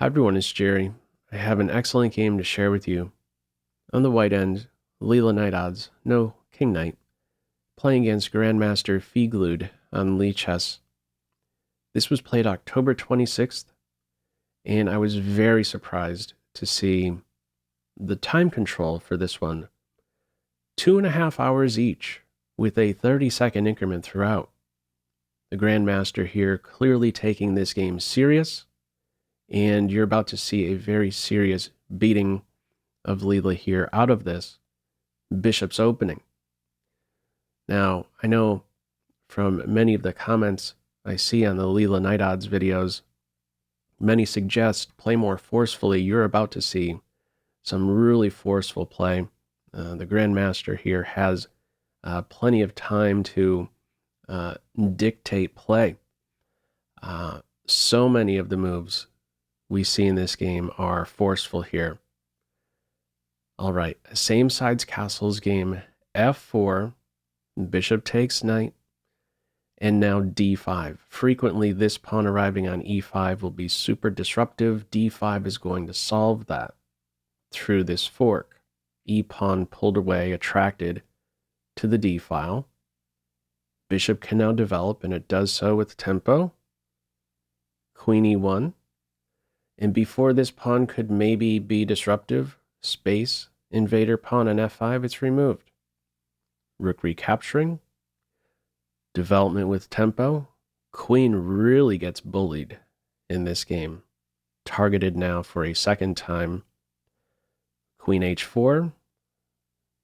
Hi everyone, it's Jerry. I have an excellent game to share with you. On the white end, LeelaKnightOdds, no King Knight, playing against Grandmaster FeegLood on lichess. This was played October 26th, and I was very surprised to see the time control for this one. 2.5 hours each, with a 30-second increment throughout. The Grandmaster here clearly taking this game serious, and you're about to see a very serious beating of Leela here out of this bishop's opening. Now, I know from many of the comments I see on the LeelaKnightOdds videos, many suggest play more forcefully. You're about to see some really forceful play. The Grandmaster here has plenty of time to dictate play. So many of the moves we see in this game are forceful here. All right, same sides castles game, f4, bishop takes knight, and now d5. Frequently, this pawn arriving on e5 will be super disruptive. d5 is going to solve that through this fork. E-pawn pulled away, attracted to the d file. Bishop can now develop, and it does so with tempo. Queen e1. And before this pawn could maybe be disruptive, space, invader pawn on f5, it's removed. Rook recapturing. Development with tempo. Queen really gets bullied in this game. Targeted now for a second time. Queen h4.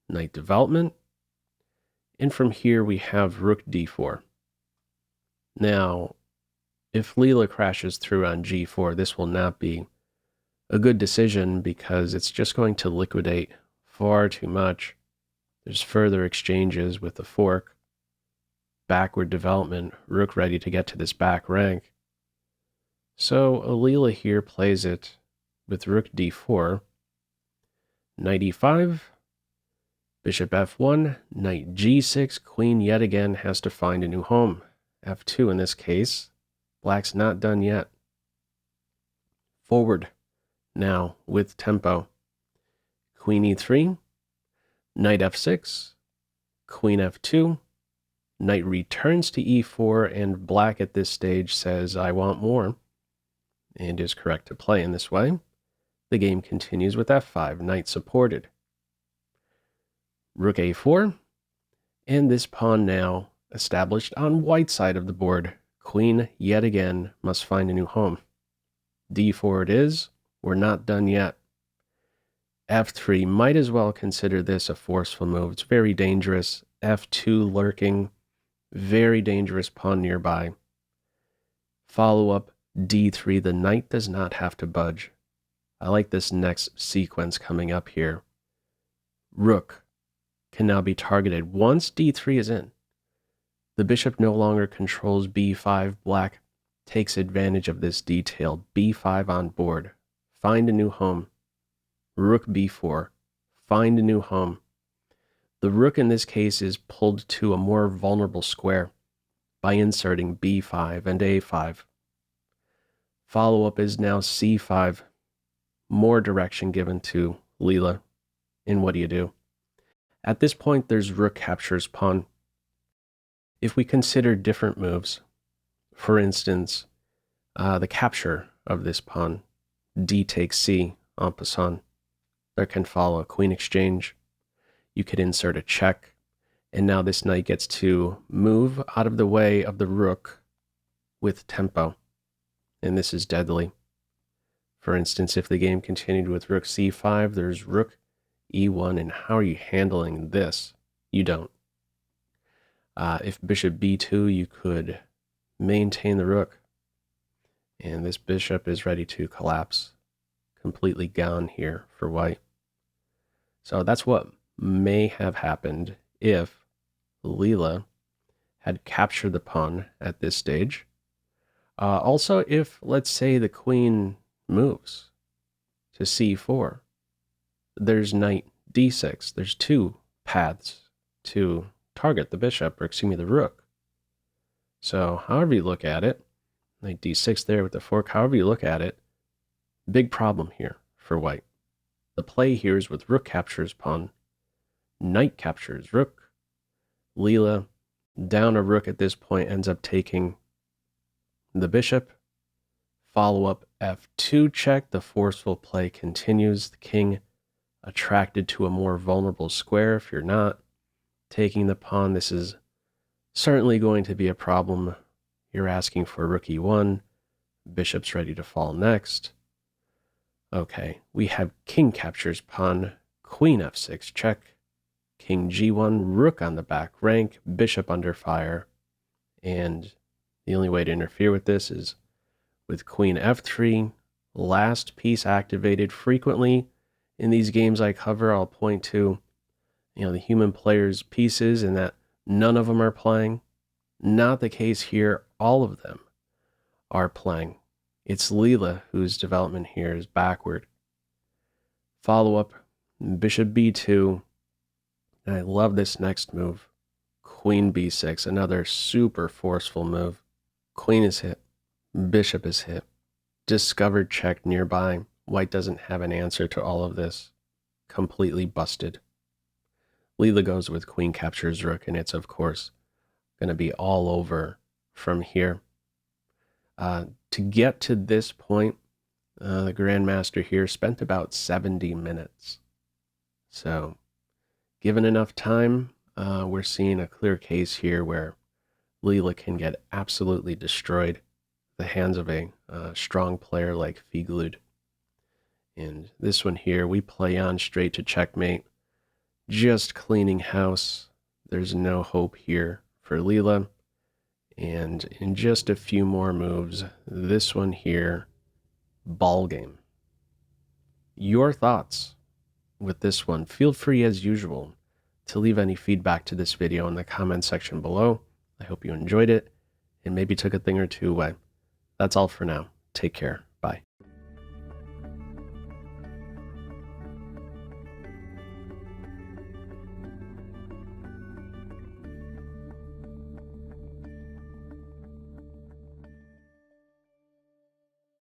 Knight development. And from here we have rook d4. Now, if Leela crashes through on g4, this will not be a good decision because it's just going to liquidate far too much. There's further exchanges with the fork. Backward development, rook ready to get to this back rank. So Leela here plays it with rook d4, knight e5, bishop f1, knight g6, queen yet again has to find a new home. f2 in this case. Black's not done yet. Forward now with tempo. Queen e3, knight f6, queen f2, knight returns to e4, and black at this stage says, I want more, and is correct to play in this way. The game continues with f5, knight supported. Rook a4, and this pawn now established on white side of the board. Queen, yet again, must find a new home. d4 it is. We're not done yet. f3, might as well consider this a forceful move. It's very dangerous. f2 lurking. Very dangerous pawn nearby. Follow up, d3. The knight does not have to budge. I like this next sequence coming up here. Rook can now be targeted once d3 is in. The bishop no longer controls b5. Black takes advantage of this detail. b5 on board. Find a new home. Rook b4. Find a new home. The rook in this case is pulled to a more vulnerable square by inserting b5 and a5. Follow-up is now c5. More direction given to Leela. And what do you do? At this point, there's rook captures pawn. If we consider different moves, for instance, the capture of this pawn, d takes c en passant, there can follow a queen exchange. You could insert a check, and now this knight gets to move out of the way of the rook with tempo, and this is deadly. For instance, if the game continued with rook c5, there's rook e1, and how are you handling this? You don't. If bishop b2, you could maintain the rook. And this bishop is ready to collapse. Completely gone here for white. So that's what may have happened if Leela had captured the pawn at this stage. Also, if, let's say, the queen moves to c4, there's knight d6. There's two paths to target the bishop, or excuse me, the rook. So however you look at it, knight d6 there with the fork, however you look at it, Big problem here for white. The play here is with rook captures pawn, knight captures rook. Leela, down a rook at this point, ends up taking the bishop. Follow up f2 check. The forceful play continues. The king attracted to a more vulnerable square. If you're not taking the pawn, this is certainly going to be a problem. You're asking for rook e1. Bishop's ready to fall next. Okay, we have king captures pawn, queen f6 check, king g1, rook on the back rank, bishop under fire, and the only way to interfere with this is with queen f3, last piece activated. Frequently in these games I cover, I'll point to the human players' pieces and that none of them are playing. Not the case here. All of them are playing. It's Leela whose development here is backward. Follow up, bishop b2. And I love this next move. Queen b6, another super forceful move. Queen is hit. Bishop is hit. Discovered check nearby. White doesn't have an answer to all of this. Completely busted. Leela goes with queen captures rook, and it's, of course, going to be all over from here. To get to this point, the Grandmaster here spent about 70 minutes. So, given enough time, we're seeing a clear case here where Leela can get absolutely destroyed at the hands of a strong player like FeegLood. And this one here, we play on straight to checkmate. Just cleaning house. There's no hope here for Leela. And in just a few more moves, this one here, ball game. Your thoughts with this one? Feel free, as usual, to leave any feedback to this video in the comment section below. I hope you enjoyed it and maybe took a thing or two away. That's all for now. Take care.